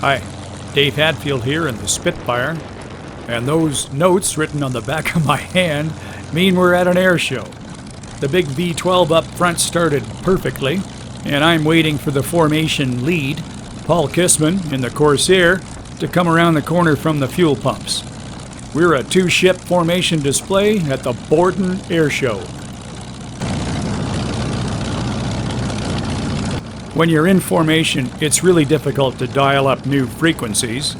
Hi, Dave Hadfield here in the Spitfire, and those notes written on the back of my hand mean we're at an air show. The big V12 up front started perfectly, and I'm waiting for the formation lead, Paul Kissman in the Corsair, to come around the corner from the fuel pumps. We're a two-ship formation display at the Borden Airshow. When you're in formation, it's really difficult to dial up new frequencies,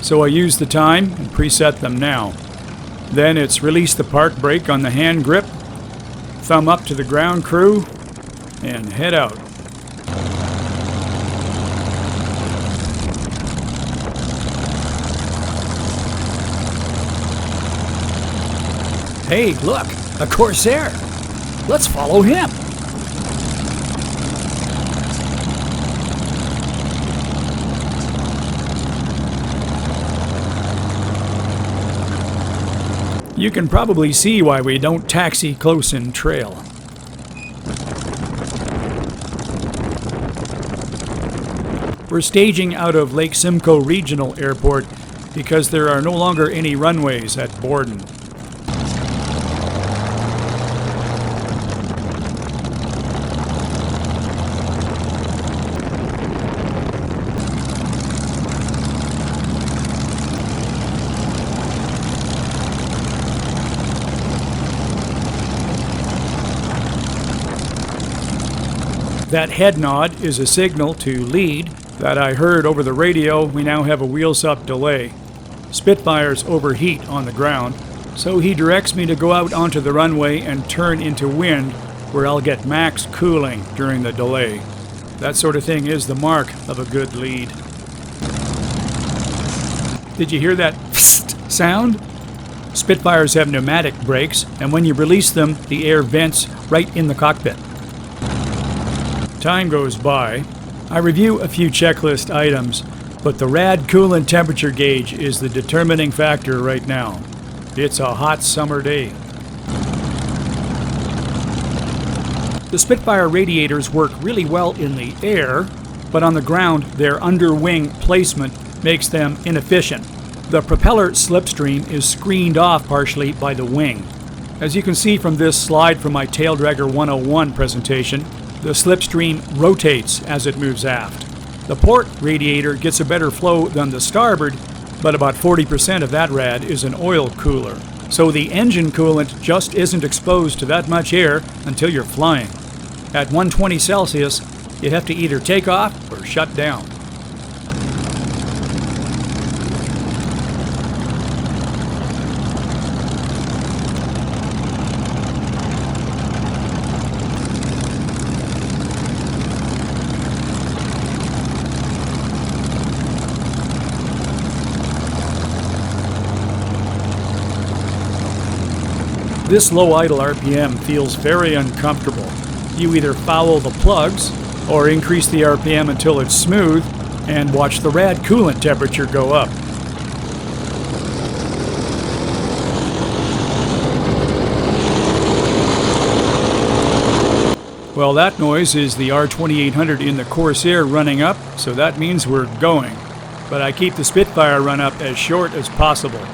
so I use the time and preset them now. Then it's release the park brake on the hand grip, thumb up to the ground crew, and head out. Hey, look, a Corsair. Let's follow him. You can probably see why we don't taxi close in trail. We're staging out of Lake Simcoe Regional Airport because there are no longer any runways at Borden. That head nod is a signal to lead that I heard over the radio. We now have a wheels-up delay. Spitfires overheat on the ground, so he directs me to go out onto the runway and turn into wind where I'll get max cooling during the delay. That sort of thing is the mark of a good lead. Did you hear that sound? Spitfires have pneumatic brakes, and when you release them, the air vents right in the cockpit. Time goes by. I review a few checklist items, but the rad coolant temperature gauge is the determining factor right now. It's a hot summer day. The Spitfire radiators work really well in the air, but on the ground their underwing placement makes them inefficient. The propeller slipstream is screened off partially by the wing. As you can see from this slide from my Tail Dragger 101 presentation, the slipstream rotates as it moves aft. The port radiator gets a better flow than the starboard, but about 40% of that rad is an oil cooler. So the engine coolant just isn't exposed to that much air until you're flying. At 120 Celsius, you have to either take off or shut down. This low idle RPM feels very uncomfortable. You either foul the plugs or increase the RPM until it's smooth and watch the rad coolant temperature go up. Well, that noise is the R2800 in the Corsair running up, so that means we're going. But I keep the Spitfire run up as short as possible.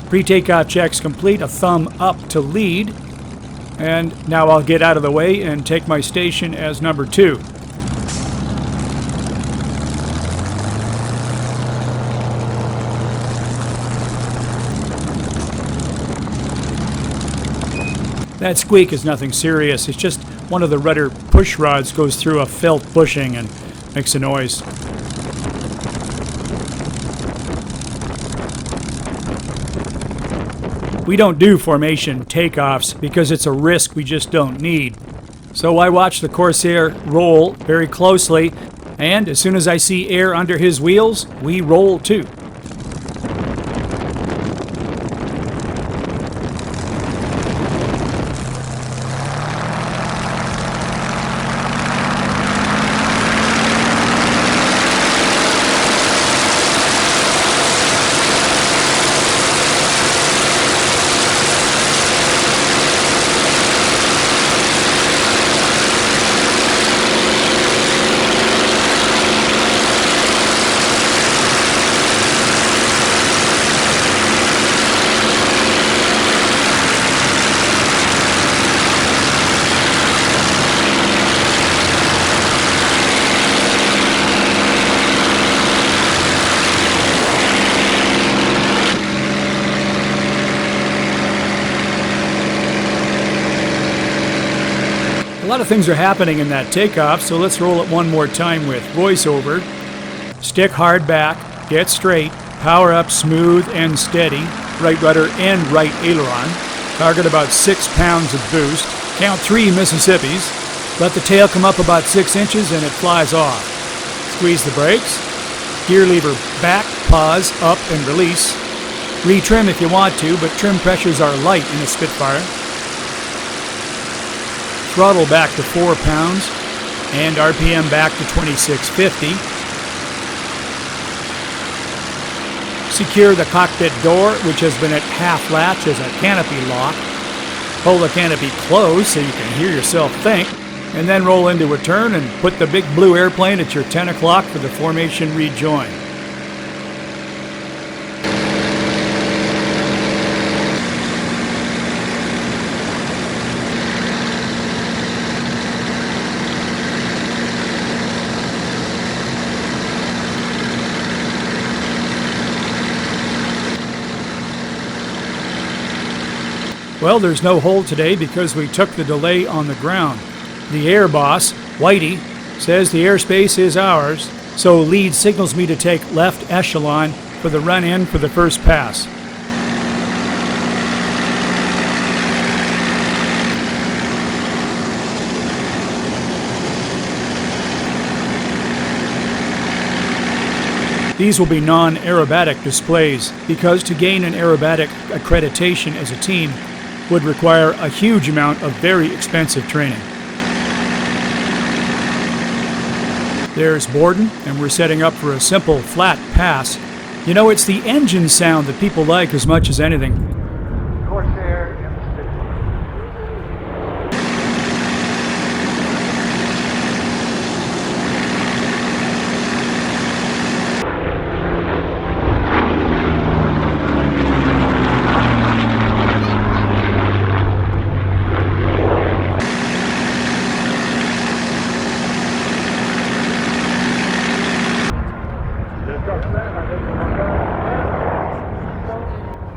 Pre-takeoff checks complete, a thumb up to lead. And now I'll get out of the way and take my station as number 2. That squeak is nothing serious. It's just one of the rudder push rods goes through a felt bushing and makes a noise. We don't do formation takeoffs because it's a risk we just don't need. So I watch the Corsair roll very closely, and as soon as I see air under his wheels, we roll too. A lot of things are happening in that takeoff, so let's roll it one more time with voiceover. Stick hard back, get straight, power up smooth and steady, right rudder and right aileron. Target about 6 pounds of boost. Count 3 Mississippis. Let the tail come up about 6 inches and it flies off. Squeeze the brakes. Gear lever back, pause, up and release. Retrim if you want to, but trim pressures are light in a Spitfire. Throttle back to 4 pounds and RPM back to 2650. Secure the cockpit door, which has been at half latch as a canopy lock. Hold the canopy closed so you can hear yourself think, and then roll into a turn and put the big blue airplane at your 10 o'clock for the formation rejoin. Well, there's no hold today because we took the delay on the ground. The air boss, Whitey, says the airspace is ours, so lead signals me to take left echelon for the run-in for the first pass. These will be non-aerobatic displays because to gain an aerobatic accreditation as a team would require a huge amount of very expensive training. There's Borden, and we're setting up for a simple flat pass. You know, it's the engine sound that people like as much as anything. Corsair and the Spitfire.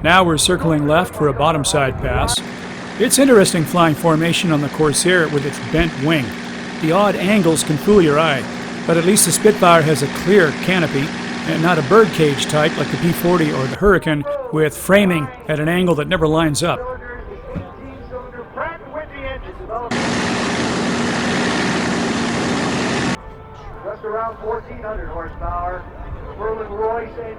Now we're circling left for a bottom side pass. It's interesting flying formation on the Corsair with its bent wing. The odd angles can fool your eye, but at least the Spitfire has a clear canopy and not a birdcage type like the P-40 or the Hurricane with framing at an angle that never lines up. Just around 1,400 horsepower, Merlin Royce engine.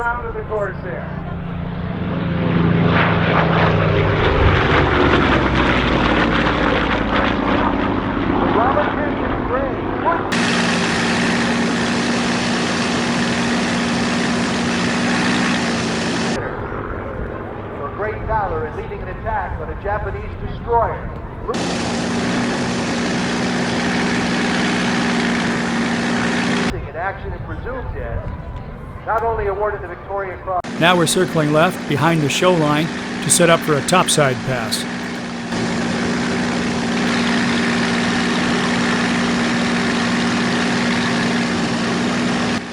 Round of the Corsair. Robert Christian Gray. For great valor in leading an attack on a Japanese destroyer. action and presumed dead, not only awarded the Victoria Cross. Now we're circling left behind the show line to set up for a topside pass.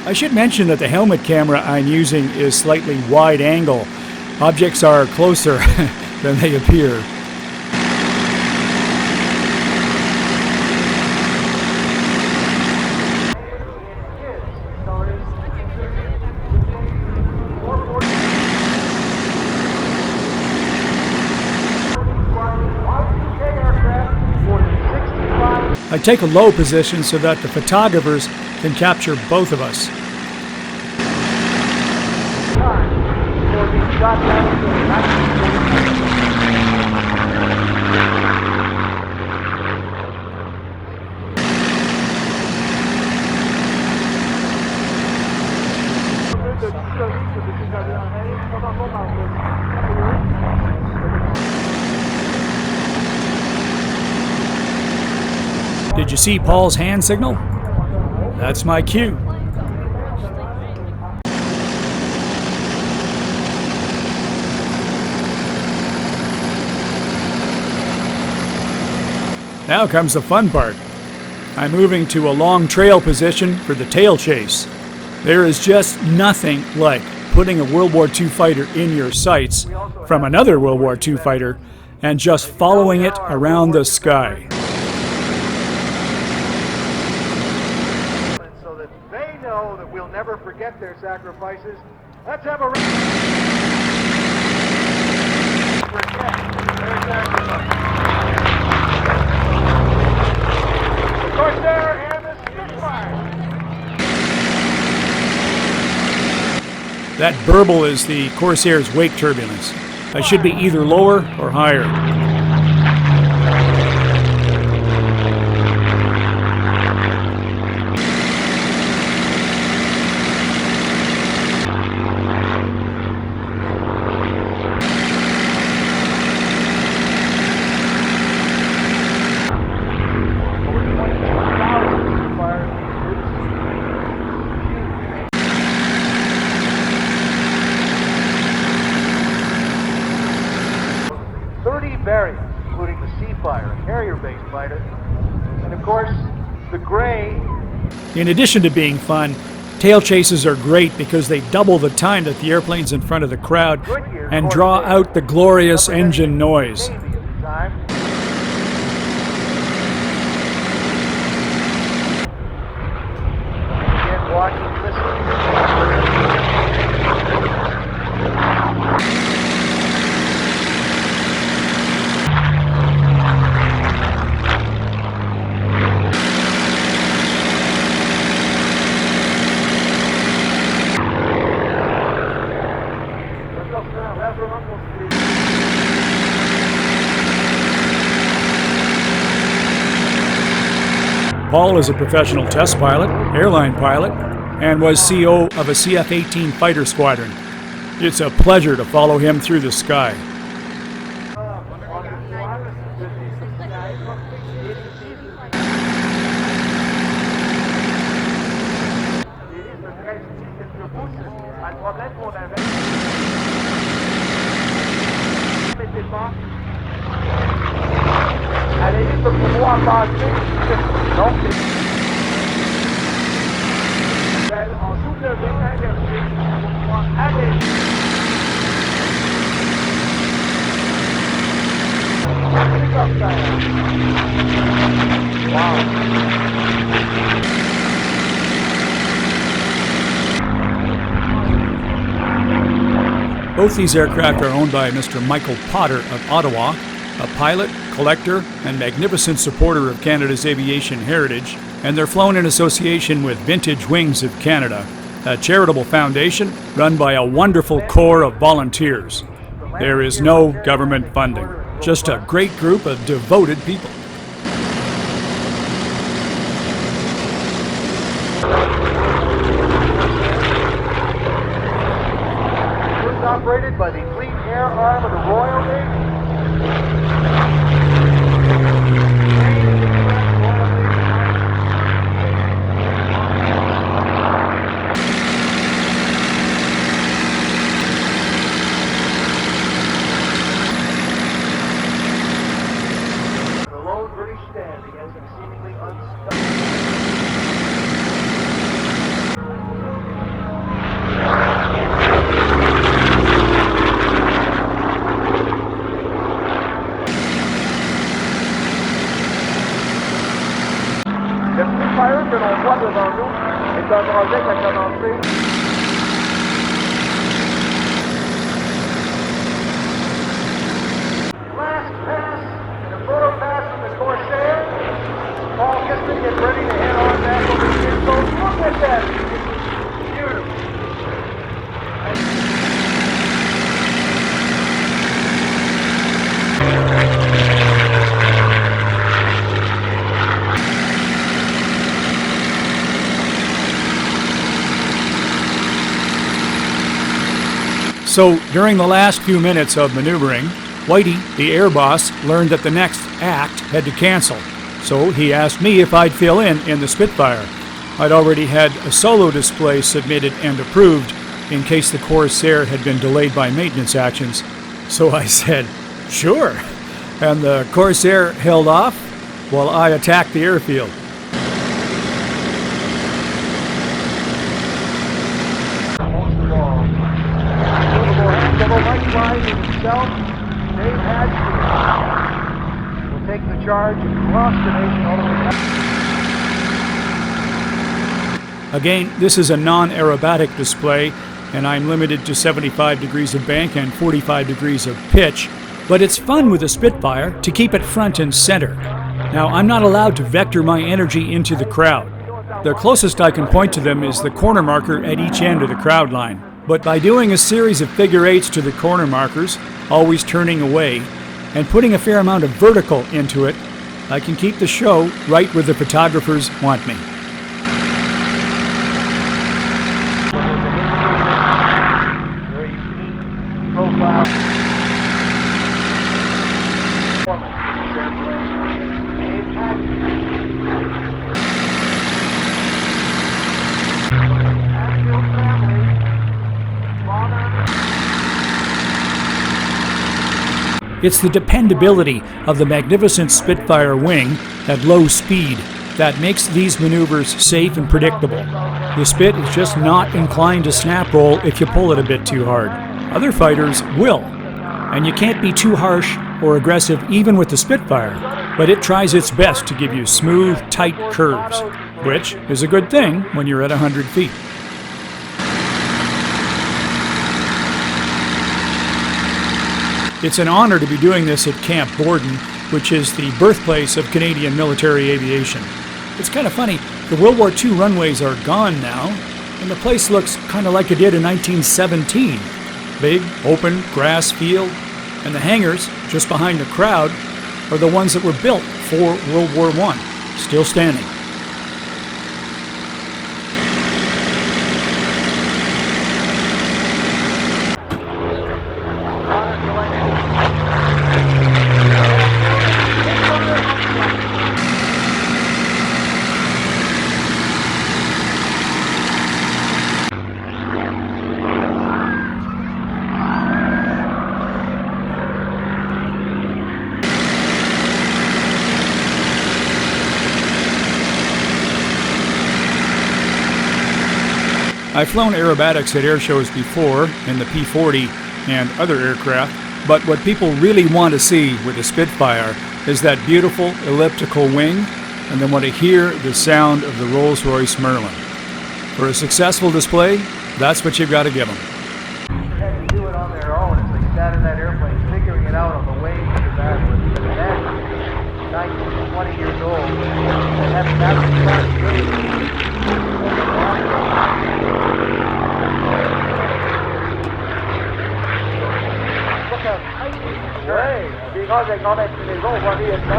I should mention that the helmet camera I'm using is slightly wide angle. Objects are closer than they appear. I take a low position so that the photographers can capture both of us. Did you see Paul's hand signal? That's my cue. Now comes the fun part. I'm moving to a long trail position for the tail chase. There is just nothing like putting a World War II fighter in your sights from another World War II fighter and just following it around the sky. So that they know that we'll never forget their sacrifices. Let's have a Corsair and the Spitfire. That burble is the Corsair's wake turbulence. I should be either lower or higher. Variants, including the Seafire, a carrier-based fighter, and of course, the Gray. In addition to being fun, tail chases are great because they double the time that the airplane's in front of the crowd and draw out the glorious engine noise. Again, watching, listening. Paul is a professional test pilot, airline pilot, and was CO of a CF-18 fighter squadron. It's a pleasure to follow him through the sky. Both these aircraft are owned by Mr. Michael Potter of Ottawa, a pilot, collector, and magnificent supporter of Canada's aviation heritage, and they're flown in association with Vintage Wings of Canada, a charitable foundation run by a wonderful corps of volunteers. There is no government funding, just a great group of devoted people. Operated by the Fleet Air Arm of the Royal Navy. So during the last few minutes of maneuvering, Whitey, the air boss, learned that the next act had to cancel. So he asked me if I'd fill in the Spitfire. I'd already had a solo display submitted and approved in case the Corsair had been delayed by maintenance actions. So I said, sure. And the Corsair held off while I attacked the airfield. Most of all, likewise in himself, Dave Hadfield will take the charge and cross the nation all the way back. Again, this is a non-aerobatic display, and I'm limited to 75 degrees of bank and 45 degrees of pitch, but it's fun with a Spitfire to keep it front and center. Now, I'm not allowed to vector my energy into the crowd. The closest I can point to them is the corner marker at each end of the crowd line. But by doing a series of figure eights to the corner markers, always turning away, and putting a fair amount of vertical into it, I can keep the show right where the photographers want me. Very unique profile. It's the dependability of the magnificent Spitfire wing at low speed that makes these maneuvers safe and predictable. The Spit is just not inclined to snap roll if you pull it a bit too hard. Other fighters will, and you can't be too harsh or aggressive even with the Spitfire, but it tries its best to give you smooth, tight curves, which is a good thing when you're at 100 feet. It's an honor to be doing this at Camp Borden, which is the birthplace of Canadian military aviation. It's kind of funny, the World War II runways are gone now, and the place looks kind of like it did in 1917. Big, open, grass field, and the hangars, just behind the crowd, are the ones that were built for World War I, still standing. I've flown aerobatics at air shows before in the P-40 and other aircraft, but what people really want to see with the Spitfire is that beautiful elliptical wing, and they want to hear the sound of the Rolls-Royce Merlin. For a successful display, that's what you've got to give them. They had to do it on their own as they sat in that airplane, figuring it out on the way to that. Imagine 19, 20 years old, and having that responsibility. Oui, des grandes inclinaisons, on va aller ça.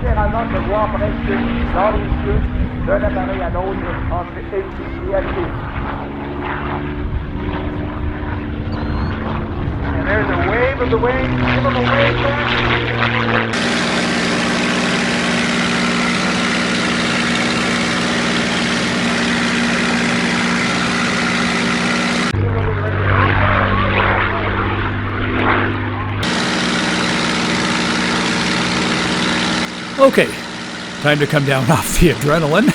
Littéralement de voir presque dans les yeux d'un appareil à l'autre entre écrit et actif. And there's a wave of the wing. Give them a wave there. Okay, time to come down off the adrenaline.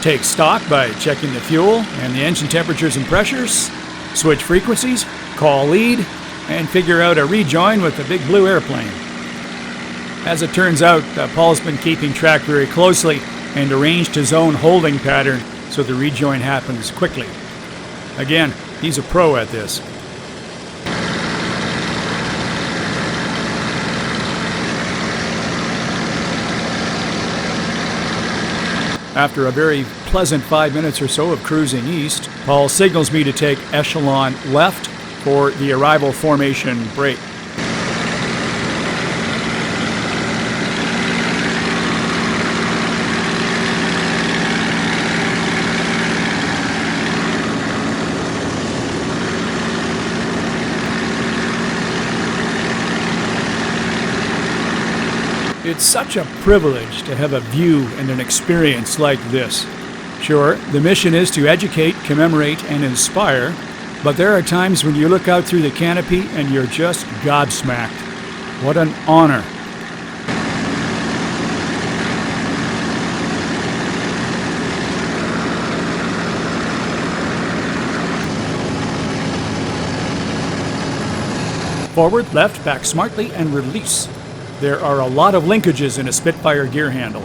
Take stock by checking the fuel and the engine temperatures and pressures, switch frequencies, call lead, and figure out a rejoin with the big blue airplane. As it turns out, Paul's been keeping track very closely and arranged his own holding pattern so the rejoin happens quickly. Again, he's a pro at this. After a very pleasant 5 minutes or so of cruising east, Paul signals me to take echelon left for the arrival formation break. It's such a privilege to have a view and an experience like this. Sure, the mission is to educate, commemorate, and inspire, but there are times when you look out through the canopy and you're just gobsmacked. What an honor. Forward, left, back smartly, and release. There are a lot of linkages in a Spitfire gear handle.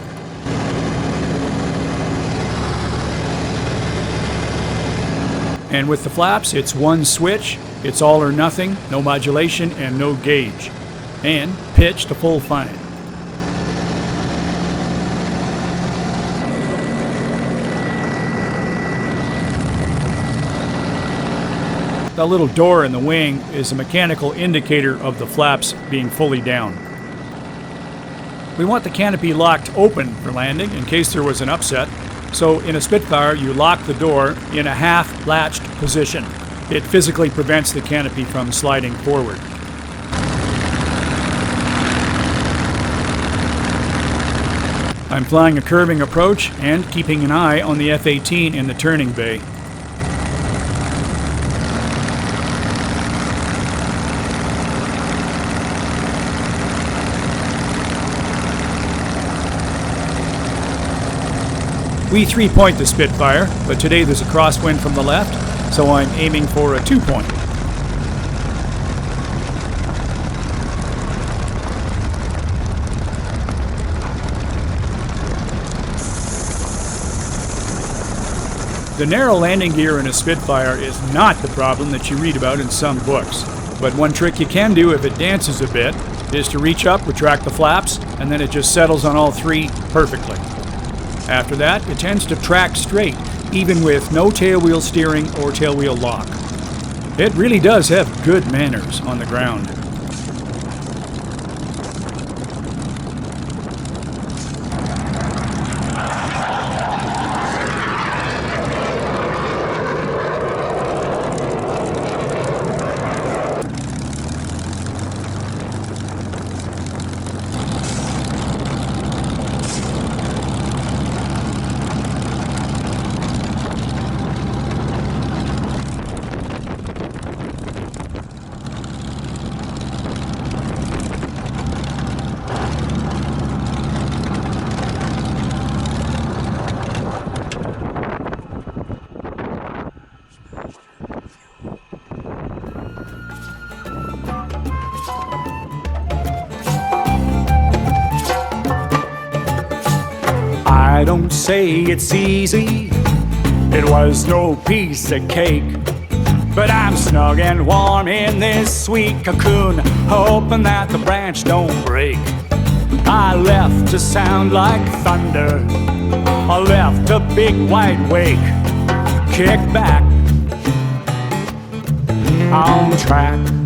And with the flaps, it's one switch, it's all or nothing, no modulation, and no gauge. And pitch to full fine. The little door in the wing is a mechanical indicator of the flaps being fully down. We want the canopy locked open for landing in case there was an upset. So in a Spitfire, you lock the door in a half-latched position. It physically prevents the canopy from sliding forward. I'm flying a curving approach and keeping an eye on the F-18 in the turning bay. We 3-point the Spitfire, but today there's a crosswind from the left, so I'm aiming for a 2-point. The narrow landing gear in a Spitfire is not the problem that you read about in some books. But one trick you can do if it dances a bit is to reach up, retract the flaps, and then it just settles on all three perfectly. After that, it tends to track straight, even with no tailwheel steering or tailwheel lock. It really does have good manners on the ground. I don't say it's easy, it was no piece of cake, but I'm snug and warm in this sweet cocoon, hoping that the branch don't break. I left to sound like thunder, I left a big white wake, kick back, on track.